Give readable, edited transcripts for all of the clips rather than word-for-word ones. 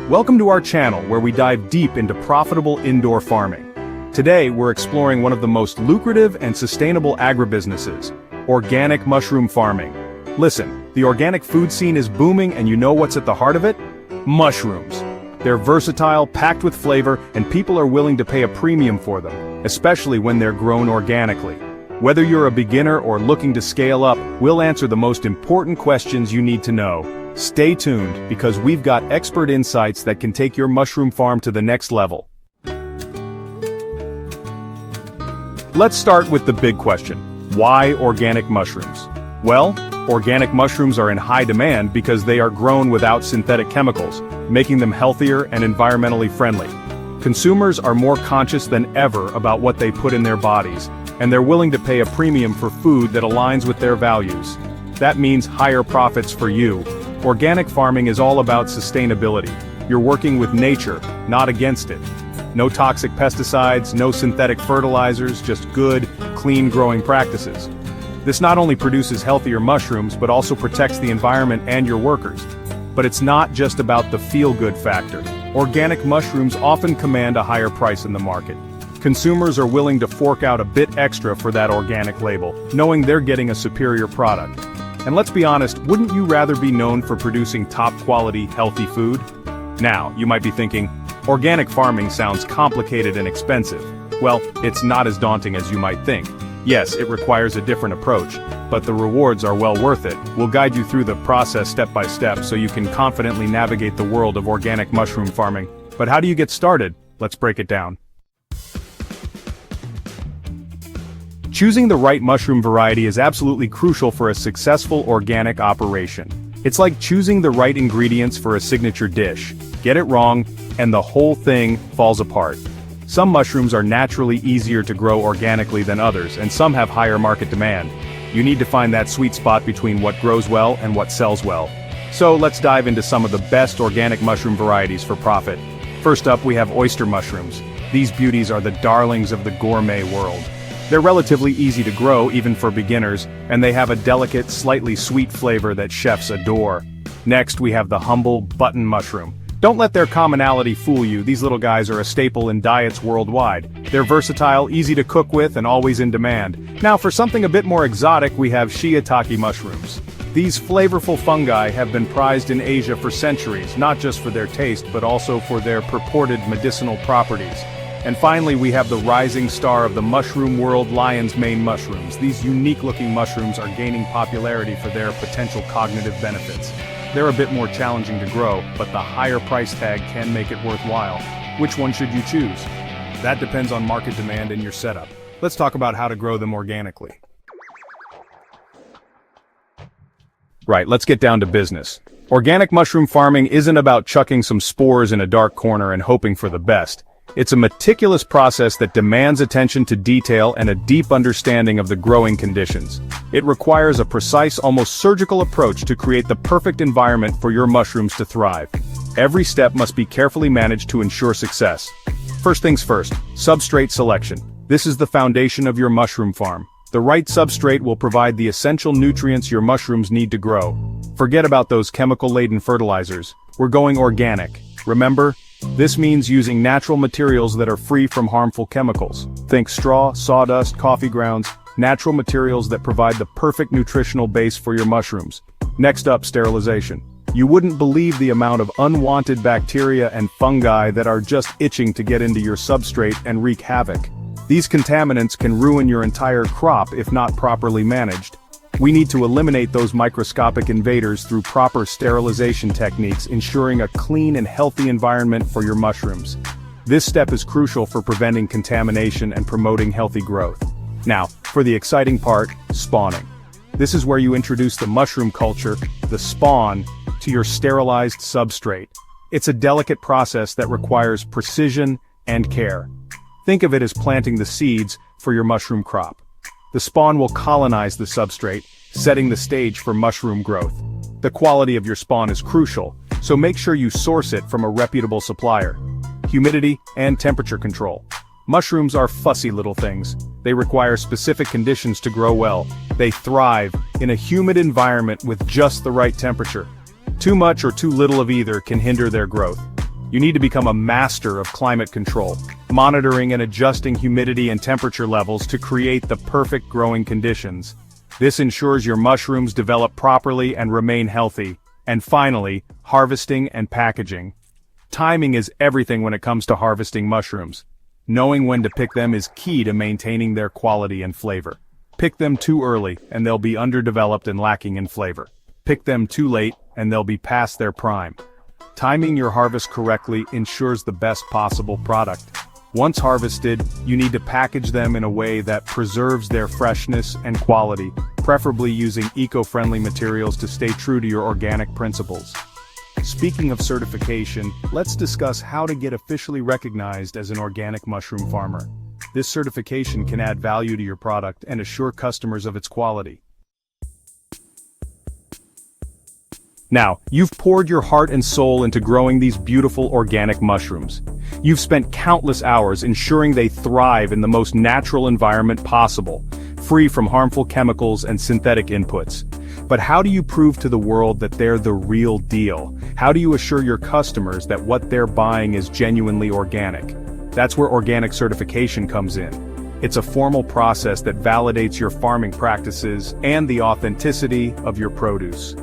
Welcome to our channel where we dive deep into profitable indoor farming. Today we're exploring one of the most lucrative and sustainable agribusinesses, organic mushroom farming. Listen, the organic food scene is booming and you know what's at the heart of it? Mushrooms. They're versatile, packed with flavor, and people are willing to pay a premium for them, especially when they're grown organically. Whether you're a beginner or looking to scale up, we'll answer the most important questions you need to know. Stay tuned, because we've got expert insights that can take your mushroom farm to the next level. Let's start with the big question. Why organic mushrooms? Well, organic mushrooms are in high demand because they are grown without synthetic chemicals, making them healthier and environmentally friendly. Consumers are more conscious than ever about what they put in their bodies, and they're willing to pay a premium for food that aligns with their values. That means higher profits for you. Organic farming is all about sustainability. You're working with nature, not against it. No toxic pesticides, no synthetic fertilizers, just good, clean growing practices. This not only produces healthier mushrooms but also protects the environment and your workers. But it's not just about the feel-good factor. Organic mushrooms often command a higher price in the market. Consumers are willing to fork out a bit extra for that organic label, knowing they're getting a superior product. And let's be honest, wouldn't you rather be known for producing top-quality, healthy food? Now, you might be thinking, organic farming sounds complicated and expensive. Well, it's not as daunting as you might think. Yes, it requires a different approach, but the rewards are well worth it. We'll guide you through the process step by step so you can confidently navigate the world of organic mushroom farming. But how do you get started? Let's break it down. Choosing the right mushroom variety is absolutely crucial for a successful organic operation. It's like choosing the right ingredients for a signature dish. Get it wrong, and the whole thing falls apart. Some mushrooms are naturally easier to grow organically than others, and some have higher market demand. You need to find that sweet spot between what grows well and what sells well. So let's dive into some of the best organic mushroom varieties for profit. First up, we have oyster mushrooms. These beauties are the darlings of the gourmet world. They're relatively easy to grow even for beginners, and they have a delicate, slightly sweet flavor that chefs adore. Next, we have the humble button mushroom. Don't let their commonality fool you. These little guys are a staple in diets worldwide. They're versatile, easy to cook with, and always in demand. Now, for something a bit more exotic, we have shiitake mushrooms. These flavorful fungi have been prized in Asia for centuries, not just for their taste but also for their purported medicinal properties. And finally, we have the rising star of the mushroom world, lion's mane mushrooms. These unique-looking mushrooms are gaining popularity for their potential cognitive benefits. They're a bit more challenging to grow, but the higher price tag can make it worthwhile. Which one should you choose? That depends on market demand and your setup. Let's talk about how to grow them organically. Right, let's get down to business. Organic mushroom farming isn't about chucking some spores in a dark corner and hoping for the best. It's a meticulous process that demands attention to detail and a deep understanding of the growing conditions. It requires a precise, almost surgical approach to create the perfect environment for your mushrooms to thrive. Every step must be carefully managed to ensure success. First things first, substrate selection. This is the foundation of your mushroom farm. The right substrate will provide the essential nutrients your mushrooms need to grow. Forget about those chemical-laden fertilizers. We're going organic. Remember? This means using natural materials that are free from harmful chemicals. Think straw, sawdust, coffee grounds, natural materials that provide the perfect nutritional base for your mushrooms. Next up, sterilization. You wouldn't believe the amount of unwanted bacteria and fungi that are just itching to get into your substrate and wreak havoc. These contaminants can ruin your entire crop if not properly managed. We need to eliminate those microscopic invaders through proper sterilization techniques, ensuring a clean and healthy environment for your mushrooms. This step is crucial for preventing contamination and promoting healthy growth. Now, for the exciting part, spawning. This is where you introduce the mushroom culture, the spawn, to your sterilized substrate. It's a delicate process that requires precision and care. Think of it as planting the seeds for your mushroom crop. The spawn will colonize the substrate, setting the stage for mushroom growth. The quality of your spawn is crucial, so make sure you source it from a reputable supplier. Humidity and temperature control. Mushrooms are fussy little things. They require specific conditions to grow well. They thrive in a humid environment with just the right temperature. Too much or too little of either can hinder their growth. You need to become a master of climate control, monitoring and adjusting humidity and temperature levels to create the perfect growing conditions. This ensures your mushrooms develop properly and remain healthy. And finally, harvesting and packaging. Timing is everything when it comes to harvesting mushrooms. Knowing when to pick them is key to maintaining their quality and flavor. Pick them too early, and they'll be underdeveloped and lacking in flavor. Pick them too late, and they'll be past their prime. Timing your harvest correctly ensures the best possible product. Once harvested, you need to package them in a way that preserves their freshness and quality, preferably using eco-friendly materials to stay true to your organic principles. Speaking of certification, let's discuss how to get officially recognized as an organic mushroom farmer. This certification can add value to your product and assure customers of its quality. Now, you've poured your heart and soul into growing these beautiful organic mushrooms. You've spent countless hours ensuring they thrive in the most natural environment possible, free from harmful chemicals and synthetic inputs. But how do you prove to the world that they're the real deal? How do you assure your customers that what they're buying is genuinely organic? That's where organic certification comes in. It's a formal process that validates your farming practices and the authenticity of your produce.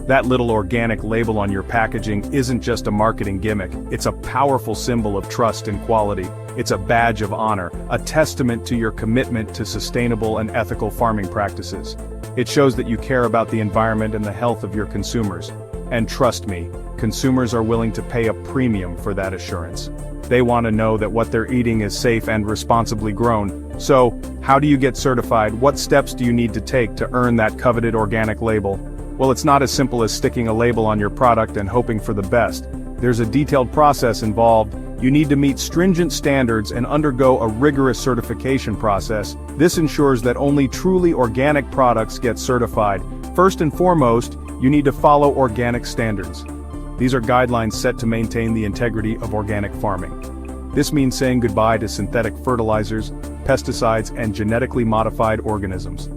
That little organic label on your packaging isn't just a marketing gimmick, it's a powerful symbol of trust and quality. It's a badge of honor, a testament to your commitment to sustainable and ethical farming practices. It shows that you care about the environment and the health of your consumers. And trust me, consumers are willing to pay a premium for that assurance. They want to know that what they're eating is safe and responsibly grown. So, how do you get certified? What steps do you need to take to earn that coveted organic label? Well, it's not as simple as sticking a label on your product and hoping for the best. There's a detailed process involved. You need to meet stringent standards and undergo a rigorous certification process. This ensures that only truly organic products get certified. First and foremost, you need to follow organic standards. These are guidelines set to maintain the integrity of organic farming. This means saying goodbye to synthetic fertilizers, pesticides, and genetically modified organisms.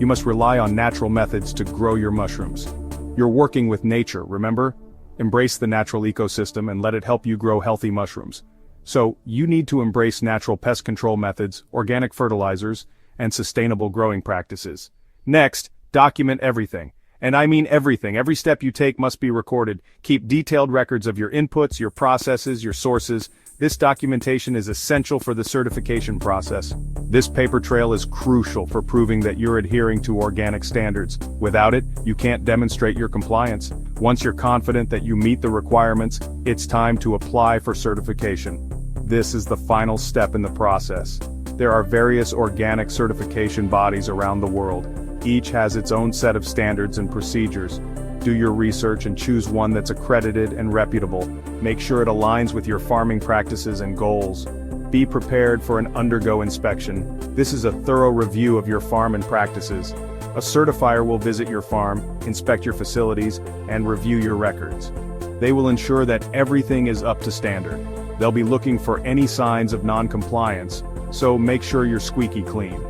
You must rely on natural methods to grow your mushrooms. You're working with nature, remember? Embrace the natural ecosystem and let it help you grow healthy mushrooms. So, you need to embrace natural pest control methods, organic fertilizers, and sustainable growing practices. Next, document everything. And I mean everything. Every step you take must be recorded. Keep detailed records of your inputs, your processes, your sources. This documentation is essential for the certification process. This paper trail is crucial for proving that you're adhering to organic standards. Without it, you can't demonstrate your compliance. Once you're confident that you meet the requirements, it's time to apply for certification. This is the final step in the process. There are various organic certification bodies around the world. Each has its own set of standards and procedures. Do your research and choose one that's accredited and reputable. Make sure it aligns with your farming practices and goals. Be prepared for an undergo inspection. This is a thorough review of your farm and practices. A certifier will visit your farm, inspect your facilities, and review your records. They will ensure that everything is up to standard. They'll be looking for any signs of non-compliance, so make sure you're squeaky clean.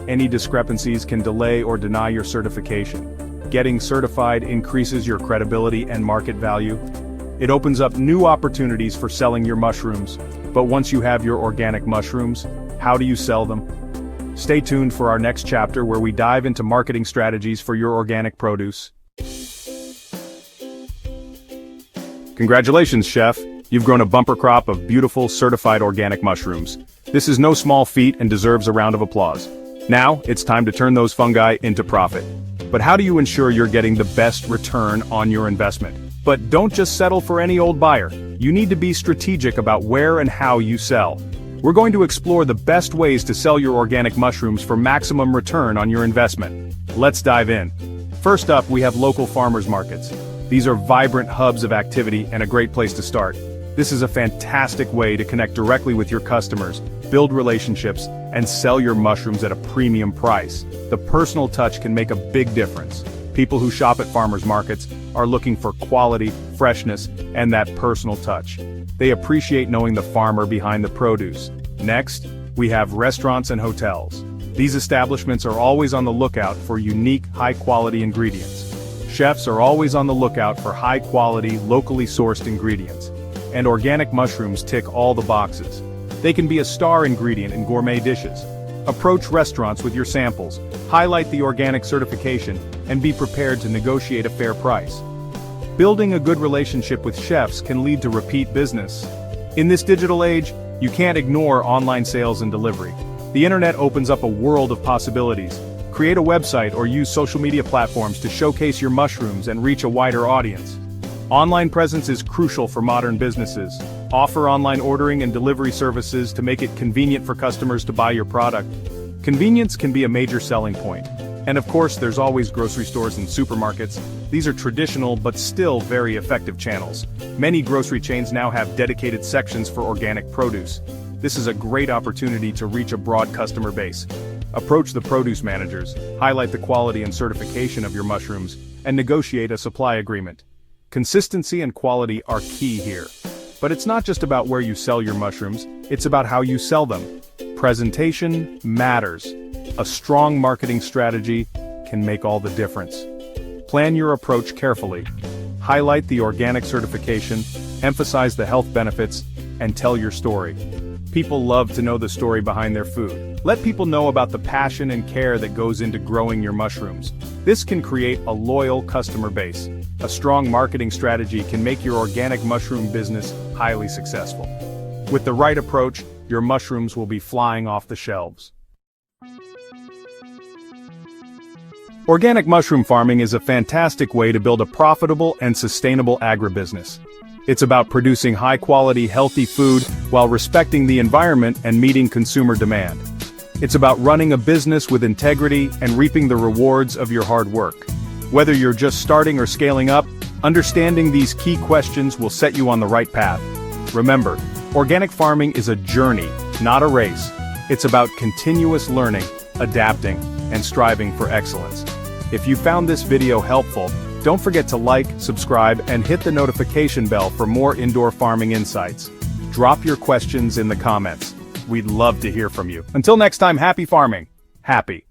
Any discrepancies can delay or deny your certification. Getting certified increases your credibility and market value. It opens up new opportunities for selling your mushrooms. But once you have your organic mushrooms, how do you sell them? Stay tuned for our next chapter where we dive into marketing strategies for your organic produce. Congratulations, chef! You've grown a bumper crop of beautiful, certified organic mushrooms. This is no small feat and deserves a round of applause. Now, it's time to turn those fungi into profit. But how do you ensure you're getting the best return on your investment? But don't just settle for any old buyer. You need to be strategic about where and how you sell. We're going to explore the best ways to sell your organic mushrooms for maximum return on your investment. Let's dive in. First up, we have local farmers markets. These are vibrant hubs of activity and a great place to start. This is a fantastic way to connect directly with your customers, build relationships, and sell your mushrooms at a premium price. The personal touch can make a big difference. People who shop at farmers markets are looking for quality, freshness, and that personal touch. They appreciate knowing the farmer behind the produce. Next, we have restaurants and hotels. These establishments are always on the lookout for unique, high-quality ingredients. Chefs are always on the lookout for high-quality, locally sourced ingredients. and organic mushrooms tick all the boxes. They can be a star ingredient in gourmet dishes. Approach restaurants with your samples, highlight the organic certification, and be prepared to negotiate a fair price. Building a good relationship with chefs can lead to repeat business. In this digital age, you can't ignore online sales and delivery. The internet opens up a world of possibilities. Create a website or use social media platforms to showcase your mushrooms and reach a wider audience. Online presence is crucial for modern businesses. Offer online ordering and delivery services to make it convenient for customers to buy your product. Convenience can be a major selling point. And of course, there's always grocery stores and supermarkets. These are traditional but still very effective channels. Many grocery chains now have dedicated sections for organic produce. This is a great opportunity to reach a broad customer base. Approach the produce managers, highlight the quality and certification of your mushrooms, and negotiate a supply agreement. Consistency and quality are key here. But it's not just about where you sell your mushrooms, it's about how you sell them. Presentation matters. A strong marketing strategy can make all the difference. Plan your approach carefully. Highlight the organic certification, emphasize the health benefits, and tell your story. People love to know the story behind their food. Let people know about the passion and care that goes into growing your mushrooms. This can create a loyal customer base. A strong marketing strategy can make your organic mushroom business highly successful. With the right approach, your mushrooms will be flying off the shelves. Organic mushroom farming is a fantastic way to build a profitable and sustainable agribusiness. It's about producing high-quality, healthy food while respecting the environment and meeting consumer demand. It's about running a business with integrity and reaping the rewards of your hard work. Whether you're just starting or scaling up, understanding these key questions will set you on the right path. Remember, organic farming is a journey, not a race. It's about continuous learning, adapting, and striving for excellence. If you found this video helpful, don't forget to like, subscribe, and hit the notification bell for more indoor farming insights. Drop your questions in the comments. We'd love to hear from you. Until next time, happy farming. Happy.